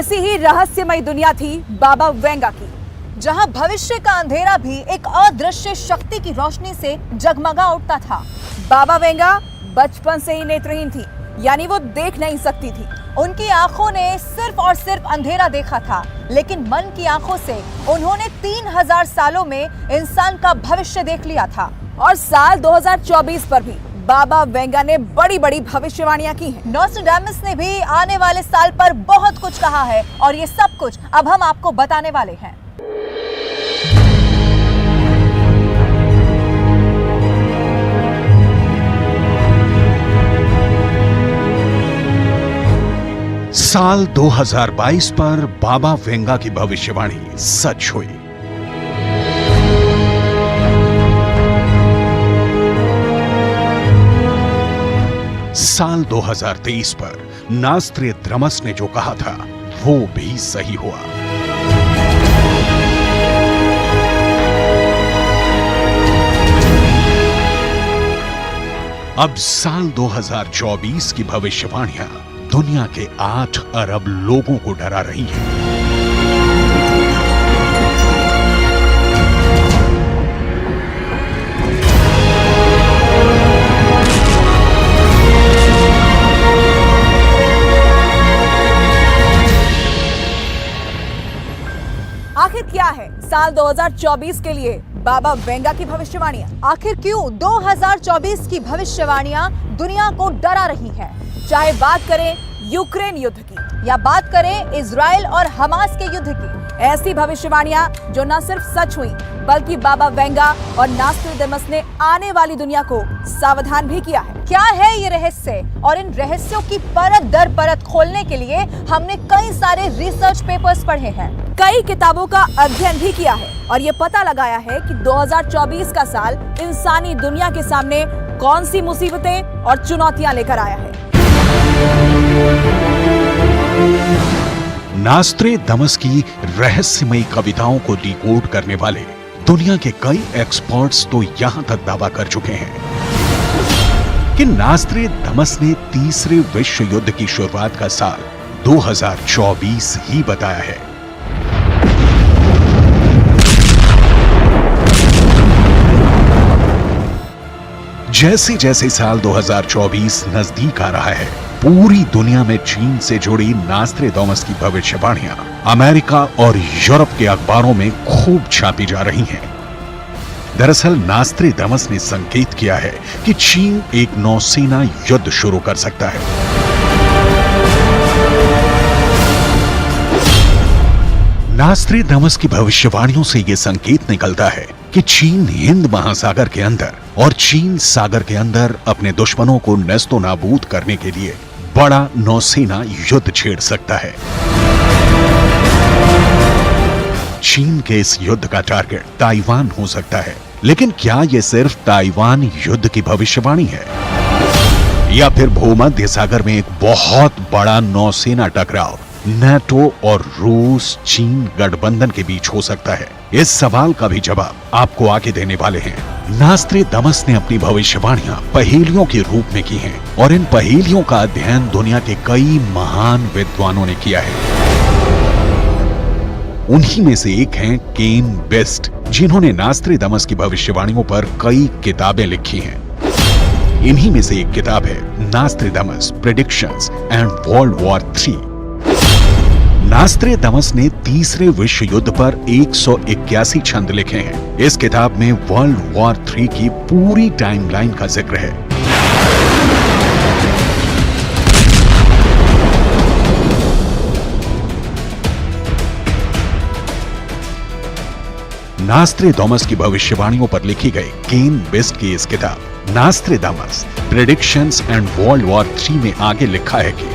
ऐसी ही रहस्यमय दुनिया थी बाबा वेंगा की, जहां भविष्य का अंधेरा भी एक अदृश्य शक्ति की रोशनी से जगमगा उठता था। बाबा वेंगा बचपन से ही नेत्रहीन थी, यानी वो देख नहीं सकती थी। उनकी आंखों ने सिर्फ और सिर्फ अंधेरा देखा था, लेकिन मन की आंखों से उन्होंने 3000 सालों में इंसान का भविष्य देख लिया था। और साल 2024 पर भी बाबा वेंगा ने बड़ी बड़ी भविष्यवाणियां की हैं। नोस्ट्राडामस ने भी आने वाले साल पर बहुत कुछ कहा है और ये सब कुछ अब हम आपको बताने वाले हैं। साल 2022 पर बाबा वेंगा की भविष्यवाणी सच हुई। साल 2023 पर नोस्ट्राडामस ने जो कहा था वो भी सही हुआ। अब साल 2024 की भविष्यवाणियां दुनिया के 8 अरब लोगों को डरा रही हैं। आखिर क्या है साल 2024 के लिए बाबा वेंगा की भविष्यवाणियां? आखिर क्यों 2024 की भविष्यवाणियां दुनिया को डरा रही हैं? चाहे बात करें यूक्रेन युद्ध की या बात करें इजराइल और हमास के युद्ध की, ऐसी भविष्यवाणियां जो न सिर्फ सच हुई बल्कि बाबा वेंगा और नोस्ट्राडामस ने आने वाली दुनिया को सावधान भी किया है। क्या है ये रहस्य? और इन रहस्यों की परत दर परत खोलने के लिए हमने कई सारे रिसर्च पेपर्स पढ़े हैं, कई किताबों का अध्ययन भी किया है और ये पता लगाया है कि 2024 का साल इंसानी दुनिया के सामने कौन सी मुसीबतें और चुनौतियां लेकर आया है। नोस्ट्राडामस की रहस्यमयी कविताओं को डिकोड करने वाले दुनिया के कई एक्सपर्ट्स तो यहां तक दावा कर चुके हैं कि नोस्ट्राडामस ने तीसरे विश्व युद्ध की शुरुआत का साल 2024 ही बताया है। जैसे जैसे साल 2024 नजदीक आ रहा है, पूरी दुनिया में चीन से जुड़ी नोस्ट्राडामस की भविष्यवाणियां अमेरिका और यूरोप के अखबारों में खूब छापी जा रही हैं। दरअसल नोस्ट्राडामस ने संकेत किया है कि चीन एक नौसेना युद्ध शुरू कर सकता है। नोस्ट्राडामस की भविष्यवाणियों से यह संकेत निकलता है कि चीन हिंद महासागर के अंदर और चीन सागर के अंदर अपने दुश्मनों को नेस्तो नाबूद करने के लिए बड़ा नौसेना युद्ध छेड़ सकता है। चीन के इस युद्ध का टारगेट ताइवान हो सकता है, लेकिन क्या यह सिर्फ ताइवान युद्ध की भविष्यवाणी है या फिर भूमध्य सागर में एक बहुत बड़ा नौसेना टकराव नाटो और रूस चीन गठबंधन के बीच हो सकता है? इस सवाल का भी जवाब आपको आगे देने वाले हैं। नोस्ट्राडामस ने अपनी भविष्यवाणियां पहेलियों के रूप में की हैं और इन पहेलियों का अध्ययन दुनिया के कई महान विद्वानों ने किया है। उन्हीं में से एक हैं केन बेस्ट, जिन्होंने नोस्ट्राडामस की भविष्यवाणियों पर कई किताबें लिखी हैं। इन्हीं में से एक किताब है Nostradamus predictions and world war 3। Nostradamus ने तीसरे विश्व युद्ध पर 181 छंद लिखे हैं। इस किताब में वर्ल्ड वॉर 3 की पूरी टाइमलाइन का जिक्र है। नोस्ट्राडामस की भविष्यवाणियों पर लिखी गई केन बेस्ट की इस किताब Nostradamus predictions and world war 3 में आगे लिखा है कि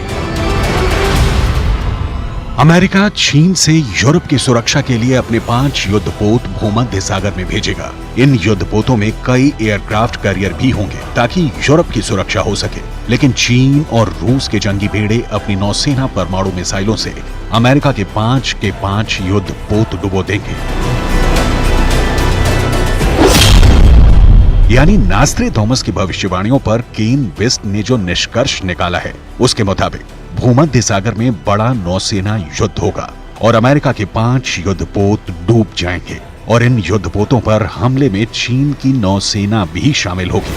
अमेरिका चीन से यूरोप की सुरक्षा के लिए अपने 5 युद्धपोत भूमध्य सागर में भेजेगा। इन युद्धपोतों में कई एयरक्राफ्ट कैरियर भी होंगे ताकि यूरोप की सुरक्षा हो सके, लेकिन चीन और रूस के जंगी बेड़े अपनी नौसेना परमाणु मिसाइलों से अमेरिका के 5 युद्धपोत डुबो देंगे। यानी नोस्ट्राडामस की भविष्यवाणियों पर केन बेस्ट ने जो निष्कर्ष निकाला है उसके मुताबिक भूमध्य सागर में बड़ा नौसेना युद्ध होगा और अमेरिका के 5 युद्धपोत डूब जाएंगे और इन युद्धपोतों पर हमले में चीन की नौसेना भी शामिल होगी।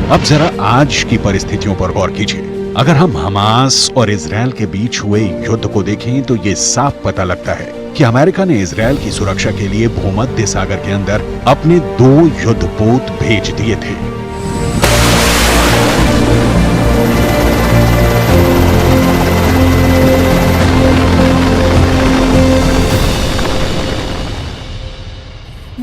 अब जरा आज की परिस्थितियों पर गौर कीजिए। अगर हम हमास और इजरायल के बीच हुए युद्ध को देखें तो ये साफ पता लगता है कि अमेरिका ने इजरायल की सुरक्षा के लिए भूमध्य सागर के अंदर अपने 2 युद्धपोत भेज दिए थे।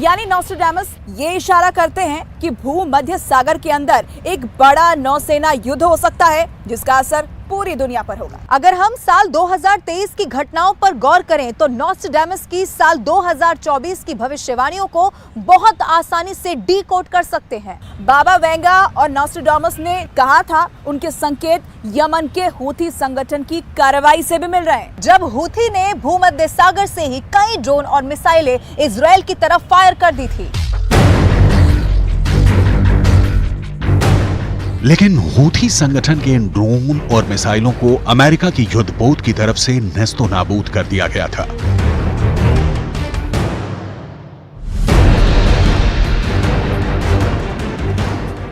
यानी नॉस्ट्रेडामस ये इशारा करते हैं कि भूमध्य सागर के अंदर एक बड़ा नौसेना युद्ध हो सकता है जिसका असर पूरी दुनिया पर होगा। अगर हम साल 2023 की घटनाओं पर गौर करें तो नॉस्ट्रेडामस की साल 2024 की भविष्यवाणियों को बहुत आसानी से डीकोड कर सकते हैं। बाबा वेंगा और नॉस्ट्रेडामस ने कहा था उनके संकेत यमन के हूथी संगठन की कार्रवाई से भी मिल रहे हैं। जब हूथी ने भूमध्य सागर से ही कई ड्रोन और मिसाइलें इजरायल की तरफ फायर कर दी थी। लेकिन हूथी संगठन के इन ड्रोन और मिसाइलों को अमेरिका की युद्धपोत की तरफ से नेस्तो नाबूद कर दिया गया था।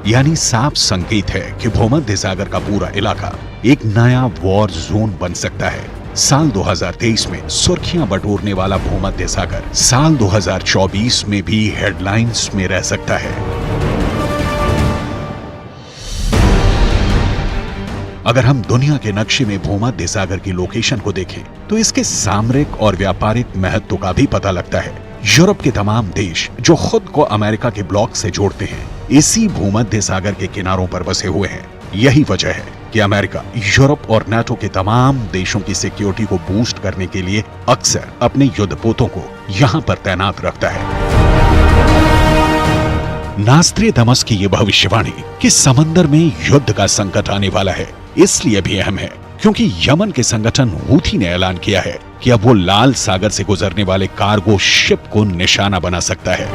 यानी साफ संकेत है कि भूमध्य सागर का पूरा इलाका एक नया वॉर जोन बन सकता है। साल 2023 में सुर्खियां बटोरने वाला भूमध्य सागर साल 2024 में भी हेडलाइंस में रह सकता है। अगर हम दुनिया के नक्शे में भूमध्य सागर की लोकेशन को देखें तो इसके सामरिक और व्यापारिक महत्व का भी पता लगता है। यूरोप के तमाम देश जो खुद को अमेरिका के ब्लॉक से जोड़ते हैं इसी भूमध्य सागर के किनारों पर बसे हुए हैं। यही वजह है कि अमेरिका यूरोप और नाटो के तमाम देशों की सिक्योरिटी को बूस्ट करने के लिए अक्सर अपने युद्धपोतों को यहां पर तैनात रखता है। नॉस्ट्रेडामस की यह भविष्यवाणी कि समंदर में युद्ध का संकट आने वाला है इसलिए भी अहम है क्योंकि यमन के संगठन हूथी ने ऐलान किया है कि अब वो लाल सागर से गुजरने वाले कार्गो शिप को निशाना बना सकता है।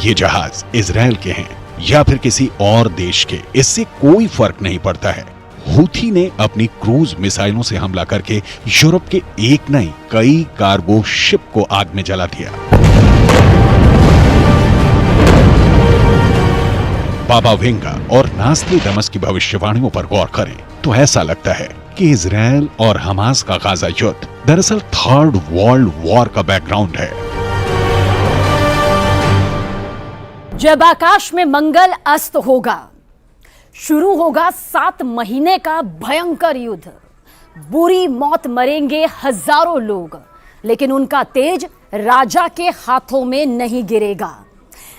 ये जहाज इजरायल के हैं या फिर किसी और देश के, इससे कोई फर्क नहीं पड़ता है। हूथी ने अपनी क्रूज मिसाइलों से हमला करके यूरोप के एक नहीं कई कार्गो शिप को आग में जला दिया। बाबा वेंगा और नॉस्ट्रेडामस की भविष्यवाणियों पर गौर करें तो ऐसा लगता है कि इजरायल और हमास का गाजा युद्ध दरअसल 3rd वर्ल्ड वॉर का बैकग्राउंड है। जब आकाश में मंगल अस्त होगा, शुरू होगा 7 महीने का भयंकर युद्ध। बुरी मौत मरेंगे हजारों लोग, लेकिन उनका तेज राजा के हाथों में नहीं गिरेगा।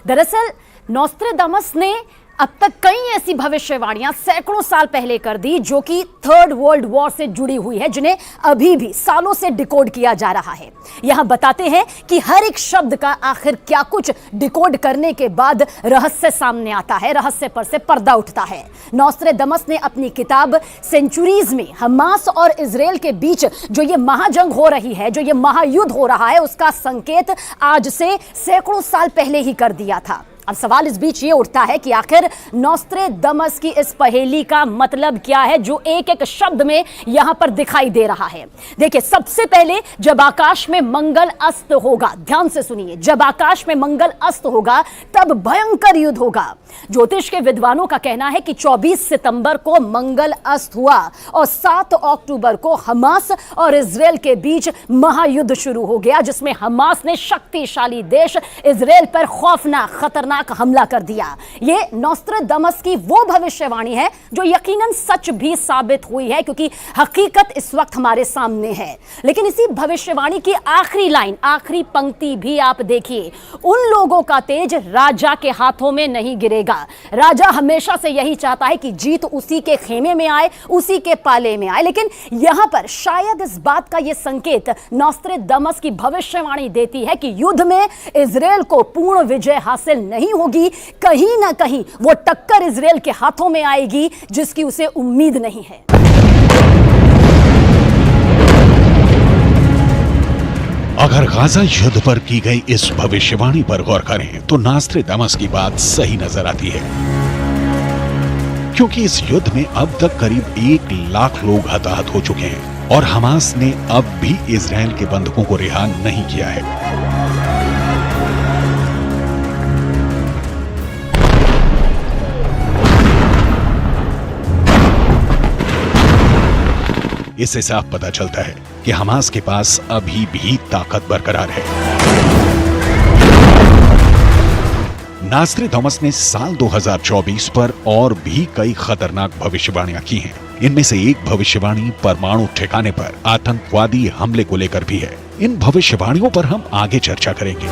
दरअसल नॉस्ट्रेडामस ने अब तक कई ऐसी भविष्यवाणियां सैकड़ों साल पहले कर दी जो कि 3rd वर्ल्ड वॉर से जुड़ी हुई है, जिन्हें अभी भी सालों से डिकोड किया जा रहा है। यहां बताते हैं कि हर एक शब्द का आखिर क्या कुछ डिकोड करने के बाद रहस्य सामने आता है, रहस्य पर से पर्दा उठता है। नॉस्ट्रेडामस ने अपनी किताब सेंचुरीज में हमास और इजरायल के बीच जो ये महाजंग हो रही है, जो ये महायुद्ध हो रहा है, उसका संकेत आज से सैकड़ों साल पहले ही कर दिया था। अब सवाल इस बीच ये उठता है कि आखिर नॉस्ट्रेडामस की इस पहेली का मतलब क्या है जो एक एक शब्द में यहां पर दिखाई दे रहा है। देखिए, सबसे पहले जब आकाश में मंगल अस्त होगा, ध्यान से सुनिए, जब आकाश में मंगल अस्त होगा तब भयंकर युद्ध होगा। ज्योतिष के विद्वानों का कहना है कि 24 सितंबर को मंगल अस्त हुआ और 7 अक्टूबर को हमास और इजरायल के बीच महायुद्ध शुरू हो गया, जिसमें हमास ने शक्तिशाली देश इजरायल पर खौफनाक खतरनाक हमला कर दिया। ये नॉस्ट्रेडामस की वो भविष्यवाणी है जो यकीनन सच भी साबित हुई है, क्योंकि हकीकत इस वक्त हमारे सामने है। लेकिन इसी भविष्यवाणी की आखिरी लाइन, आखिरी पंक्ति भी आप देखिए, उन लोगों का तेज राजा के हाथों में नहीं गिरेगा। राजा हमेशा से यही चाहता है कि जीत उसी के खेमे में आए, उसी के पाले में आए। लेकिन यहां पर शायद इस बात का यह संकेत नॉस्ट्रेडामस की भविष्यवाणी देती है कि युद्ध में इजरायल को पूर्ण विजय हासिल नहीं होगी। कहीं ना कहीं वो टक्कर इजरायल के हाथों में आएगी जिसकी उसे उम्मीद नहीं है। अगर गाजा युद्ध पर की गई इस भविष्यवाणी पर गौर करें तो नास्ट्राडामस की बात सही नजर आती है, क्योंकि इस युद्ध में अब तक करीब 1 लाख लोग हताहत हो चुके हैं और हमास ने अब भी इजराइल के बंधकों को रिहा नहीं किया है। इससे साफ पता चलता है कि हमास के पास अभी भी ताकत बरकरार है। नास्ट्राडामस ने साल 2024 पर और भी कई खतरनाक भविष्यवाणियां की हैं। इनमें से एक भविष्यवाणी परमाणु ठिकाने पर आतंकवादी हमले को लेकर भी है। इन भविष्यवाणियों पर हम आगे चर्चा करेंगे,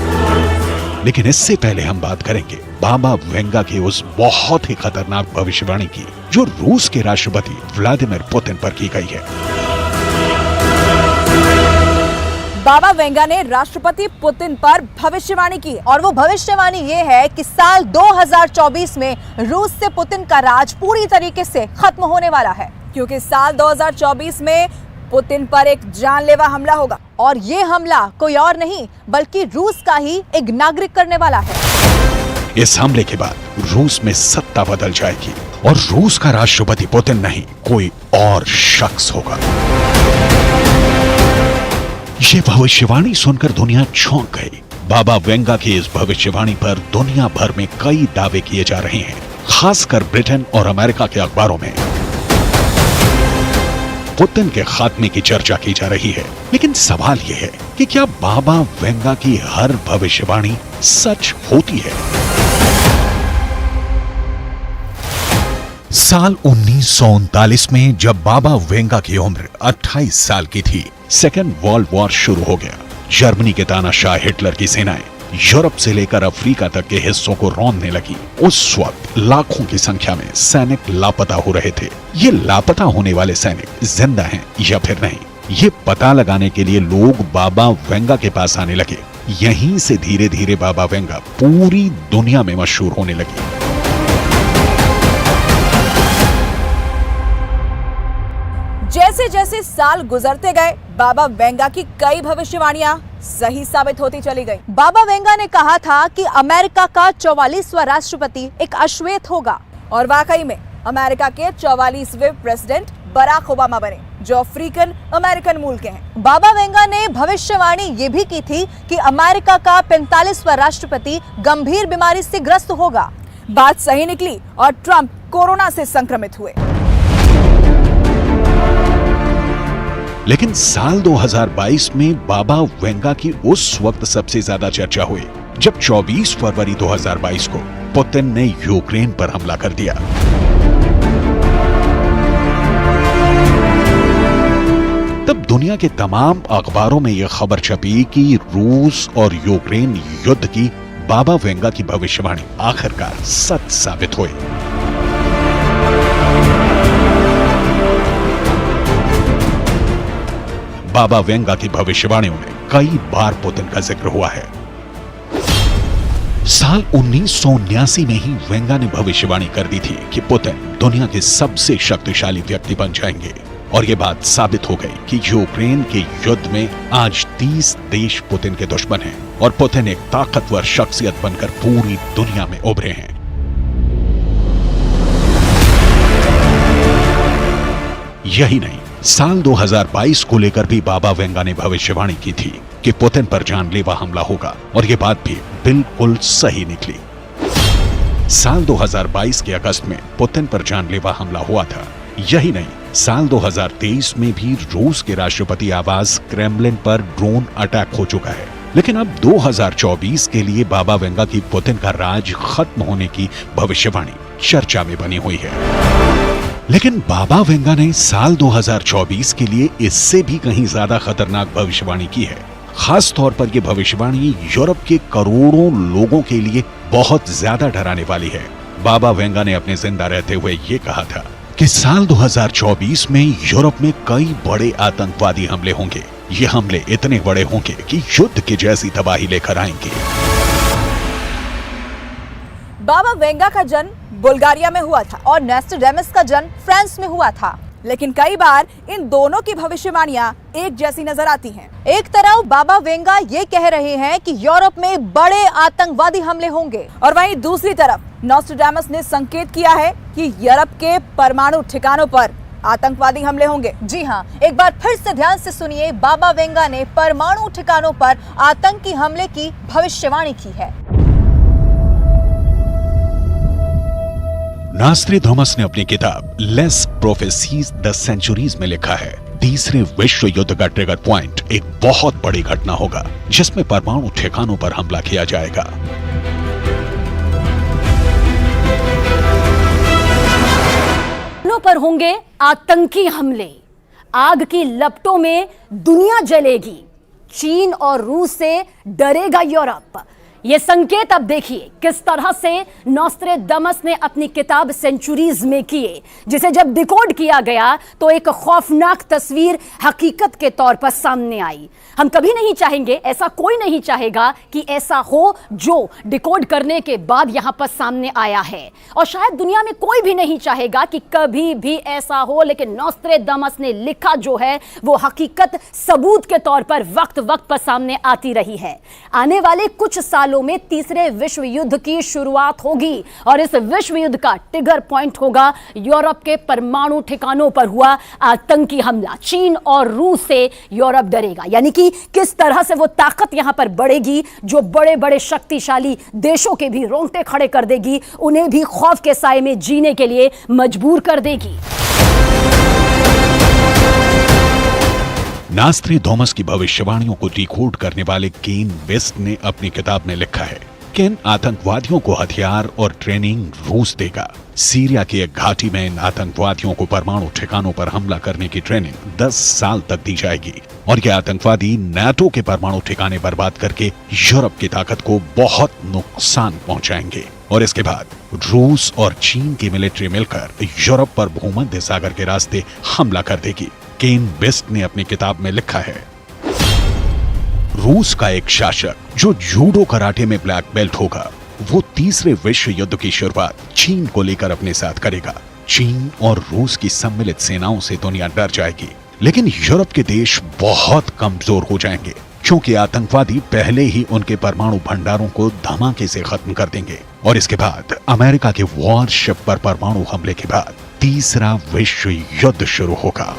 लेकिन इससे पहले हम बात करेंगे बाबा वेंगा की उस बहुत ही खतरनाक भविष्यवाणी की जो रूस के राष्ट्रपति व्लादिमीर पुतिन पर की गई है। बाबा वेंगा ने राष्ट्रपति पुतिन पर भविष्यवाणी की और वो भविष्यवाणी ये है कि साल 2024 में रूस से पुतिन का राज पूरी तरीके से खत्म होने वाला है, क्योंकि साल 2024 में पुतिन पर एक जानलेवा हमला होगा और ये हमला कोई और नहीं बल्कि रूस का ही एक नागरिक करने वाला है। इस हमले के बाद रूस में सत्ता बदल जाएगी और रूस का राष्ट्रपति पुतिन नहीं कोई और शख्स होगा। ये भविष्यवाणी सुनकर दुनिया चौंक गई। बाबा वेंगा की इस भविष्यवाणी पर दुनिया भर में कई दावे किए जा रहे हैं, खासकर ब्रिटेन और अमेरिका के अखबारों में पुतिन के खात्मे की चर्चा की जा रही है। लेकिन सवाल यह है कि क्या बाबा वेंगा की हर भविष्यवाणी सच होती है? साल 1939 में जब बाबा वेंगा की उम्र 28 साल की थी, सेकेंड वर्ल्ड वॉर शुरू हो गया। जर्मनी के तानाशाह हिटलर की सेनाएं यूरोप से लेकर अफ्रीका तक के हिस्सों को रौंदने लगी। उस वक्त लाखों की संख्या में सैनिक लापता हो रहे थे। ये लापता होने वाले सैनिक जिंदा हैं या फिर नहीं, ये पता लगाने के लिए लोग बाबा वेंगा के पास आने लगे। यहीं से धीरे धीरे बाबा वेंगा पूरी दुनिया में मशहूर होने लगी। जैसे जैसे साल गुजरते गए, बाबा वेंगा की कई भविष्यवाणियां सही साबित होती चली गई। बाबा वेंगा ने कहा था कि अमेरिका का 44वां राष्ट्रपति एक अश्वेत होगा और वाकई में अमेरिका के 44वें प्रेसिडेंट बराक ओबामा बने, जो अफ्रीकन अमेरिकन मूल के हैं। बाबा वेंगा ने भविष्यवाणी ये भी की थी कि अमेरिका का 45वां राष्ट्रपति गंभीर बीमारी से ग्रस्त होगा। बात सही निकली और ट्रंप कोरोना से संक्रमित हुए। लेकिन साल 2022 में बाबा वेंगा की उस वक्त सबसे ज्यादा चर्चा हुई जब 24 फरवरी 2022 को पुतिन ने यूक्रेन पर हमला कर दिया। तब दुनिया के तमाम अखबारों में यह खबर छपी कि रूस और यूक्रेन युद्ध की बाबा वेंगा की भविष्यवाणी आखिरकार सच साबित हुई। बाबा वेंगा की भविष्यवाणियों में कई बार पुतिन का जिक्र हुआ है। साल 1979 में ही वेंगा ने भविष्यवाणी कर दी थी कि पुतिन दुनिया के सबसे शक्तिशाली व्यक्ति बन जाएंगे और यह बात साबित हो गई कि यूक्रेन के युद्ध में आज 30 देश पुतिन के दुश्मन हैं और पुतिन एक ताकतवर शख्सियत बनकर पूरी दुनिया में उभरे हैं। यही नहीं, साल 2022 को लेकर भी बाबा वेंगा ने भविष्यवाणी की थी कि पुतिन पर जानलेवा हमला होगा और यह बात भी बिल्कुल सही निकली। साल 2022 के अगस्त में पुतिन पर जानलेवा हमला हुआ था। यही नहीं, साल 2023 में भी रूस के राष्ट्रपति आवास क्रेमलिन पर ड्रोन अटैक हो चुका है। लेकिन अब 2024 के लिए बाबा वेंगा की पुतिन का राज खत्म होने की भविष्यवाणी चर्चा में बनी हुई है। लेकिन बाबा वेंगा ने साल 2024 के लिए इससे भी कहीं ज्यादा खतरनाक भविष्यवाणी की है। खास तौर पर यह भविष्यवाणी यूरोप के करोड़ों लोगों के लिए बहुत ज्यादा डराने वाली है। बाबा वेंगा ने अपने जिंदा रहते हुए ये कहा था कि साल 2024 में यूरोप में कई बड़े आतंकवादी हमले होंगे। ये हमले इतने बड़े होंगे कि युद्ध की जैसी तबाही लेकर आएंगे। बाबा वेंगा का जन्म बुल्गारिया में हुआ था और नास्ट्राडामस का जन्म फ्रांस में हुआ था। लेकिन कई बार इन दोनों की भविष्यवाणियां एक जैसी नजर आती हैं। एक तरफ बाबा वेंगा ये कह रहे हैं कि यूरोप में बड़े आतंकवादी हमले होंगे, और वहीं दूसरी तरफ नॉस्ट्रेडामस ने संकेत किया है कि यूरोप के परमाणु ठिकानों पर आतंकवादी हमले होंगे। जी हां, एक बार फिर से ध्यान से सुनिए, बाबा वेंगा ने परमाणु ठिकानों पर आतंकी हमले की भविष्यवाणी की है। नॉस्ट्रेडामस ने अपनी किताब लेस प्रोफेसीज द सेंचुरीज में लिखा है, तीसरे विश्व युद्ध का ट्रिगर पॉइंट एक बहुत बड़ी घटना होगा जिसमें परमाणु ठिकानों पर हमला किया जाएगा। पर होंगे आतंकी हमले, आग की लपटों में दुनिया जलेगी, चीन और रूस से डरेगा यूरोप। ये संकेत अब देखिए किस तरह से नॉस्ट्रेडामस ने अपनी किताब सेंचुरीज में किए, जिसे जब डिकोड किया गया तो एक खौफनाक तस्वीर हकीकत के तौर पर सामने आई। हम कभी नहीं चाहेंगे, ऐसा कोई नहीं चाहेगा कि ऐसा हो जो डिकोड करने के बाद यहां पर सामने आया है, और शायद दुनिया में कोई भी नहीं चाहेगा कि कभी भी ऐसा हो, लेकिन नॉस्ट्रेडामस ने लिखा जो है वो हकीकत सबूत के तौर पर वक्त वक्त पर सामने आती रही है। आने वाले कुछ सालों में तीसरे विश्व युद्ध की शुरुआत होगी, और इस विश्व युद्ध का ट्रिगर पॉइंट होगा यूरोप के परमाणु ठिकानों पर हुआ आतंकी हमला। चीन और रूस से यूरोप डरेगा, यानी कि किस तरह से वो ताकत यहां पर बढ़ेगी जो बड़े बड़े शक्तिशाली देशों के भी रोंगटे खड़े कर देगी, उन्हें भी खौफ के साए में जीने के लिए मजबूर कर देगी। नॉस्ट्रेडामस की भविष्यवाणियों को डिकोड करने वाले केन वेस्ट ने अपनी किताब में लिखा है कि इन आतंकवादियों को हथियार और ट्रेनिंग रूस देगा। सीरिया की एक घाटी में इन आतंकवादियों को परमाणु ठिकानों पर हमला करने की ट्रेनिंग 10 साल तक दी जाएगी, और ये आतंकवादी नाटो के परमाणु ठिकाने बर्बाद करके यूरोप की ताकत को बहुत नुकसान पहुंचाएंगे। और इसके बाद रूस और चीन की मिलिट्री मिलकर यूरोप पर भूमध्य सागर के रास्ते हमला कर देगी। केन बेस्ट ने अपनी किताब में लिखा है, रूस का एक शासक जो जूडो कराटे में ब्लैक बेल्ट होगा, वो तीसरे विश्व युद्ध की शुरुआत चीन को लेकर अपने साथ करेगा। चीन और रूस की सम्मिलित सेनाओं से दुनिया डर जाएगी, लेकिन यूरोप के देश बहुत कमजोर हो जाएंगे क्योंकि आतंकवादी पहले ही उनके परमाणु भंडारों को धमाके से खत्म कर देंगे। और इसके बाद अमेरिका के वॉरशिप पर परमाणु हमले के बाद तीसरा विश्व युद्ध शुरू होगा।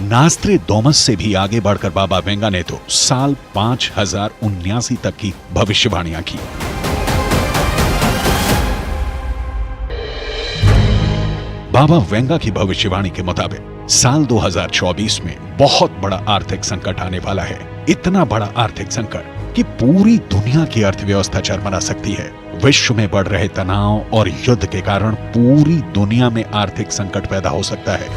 नॉस्ट्रेडामस से भी आगे बढ़कर बाबा वेंगा ने तो साल 5079 तक की भविष्यवाणियां की। बाबा वेंगा की भविष्यवाणी के मुताबिक साल 2024 में बहुत बड़ा आर्थिक संकट आने वाला है। इतना बड़ा आर्थिक संकट कि पूरी दुनिया की अर्थव्यवस्था चरमरा सकती है। विश्व में बढ़ रहे तनाव और युद्ध के कारण पूरी दुनिया में आर्थिक संकट पैदा हो सकता है।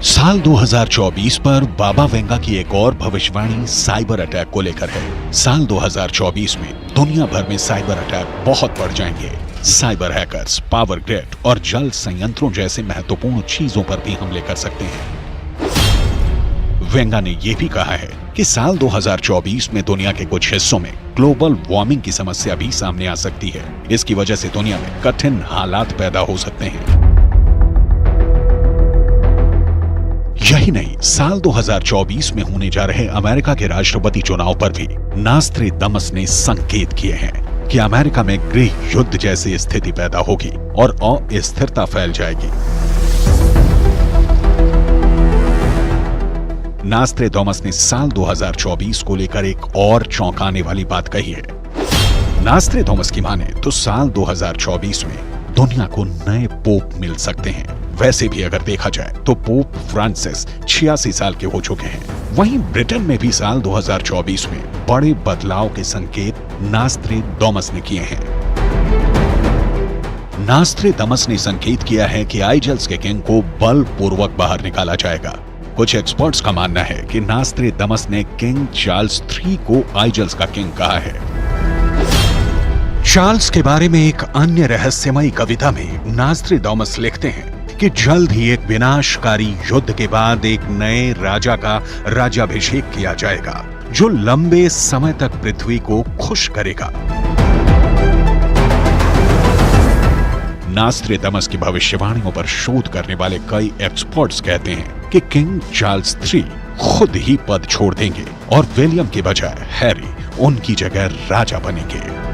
साल 2024 पर बाबा वेंगा की एक और भविष्यवाणी साइबर अटैक को लेकर है। साल 2024 में दुनिया भर में साइबर अटैक बहुत बढ़ जाएंगे। साइबर हैकर्स पावर ग्रिड और जल संयंत्रों जैसे महत्वपूर्ण चीजों पर भी हमले कर सकते हैं। वेंगा ने यह भी कहा है कि साल 2024 में दुनिया के कुछ हिस्सों में ग्लोबल वार्मिंग की समस्या भी सामने आ सकती है। इसकी वजह से दुनिया में कठिन हालात पैदा हो सकते हैं। यही नहीं, साल 2024 में होने जा रहे अमेरिका के राष्ट्रपति चुनाव पर भी नॉस्ट्रेडामस ने संकेत किए हैं कि अमेरिका में गृह युद्ध जैसी स्थिति पैदा होगी और अस्थिरता फैल जाएगी। नॉस्ट्रेडामस ने साल 2024 को लेकर एक और चौंकाने वाली बात कही है। नॉस्ट्रेडामस की माने तो साल 2024 में दुनिया को नए पोप मिल सकते हैं। वैसे भी अगर देखा जाए तो पोप फ्रांसिस 86 साल के हो चुके हैं। वहीं ब्रिटेन में भी साल 2024 में बड़े बदलाव के संकेत नॉस्ट्रेडामस ने किए हैं। नॉस्ट्रेडामस ने संकेत किया है कि आइजल्स के किंग को बलपूर्वक बाहर निकाला जाएगा। कुछ एक्सपर्ट्स का मानना है कि नॉस्ट्रेडामस ने किंग चार्ल्स III को आइजल्स का किंग कहा है। चार्ल्स के बारे में एक अन्य रहस्यमयी कविता में नॉस्ट्रेडामस लिखते हैं कि जल्द ही एक विनाशकारी युद्ध के बाद एक नए राजा का राज्याभिषेक किया जाएगा। जो लंबे समय तक पृथ्वी को खुश करेगा। नास्ट्रेदामस की भविष्यवाणियों पर शोध करने वाले कई एक्सपर्ट्स कहते हैं कि किंग चार्ल्स III खुद ही पद छोड़ देंगे और विलियम के बजाय हैरी उनकी जगह राजा बनेंगे।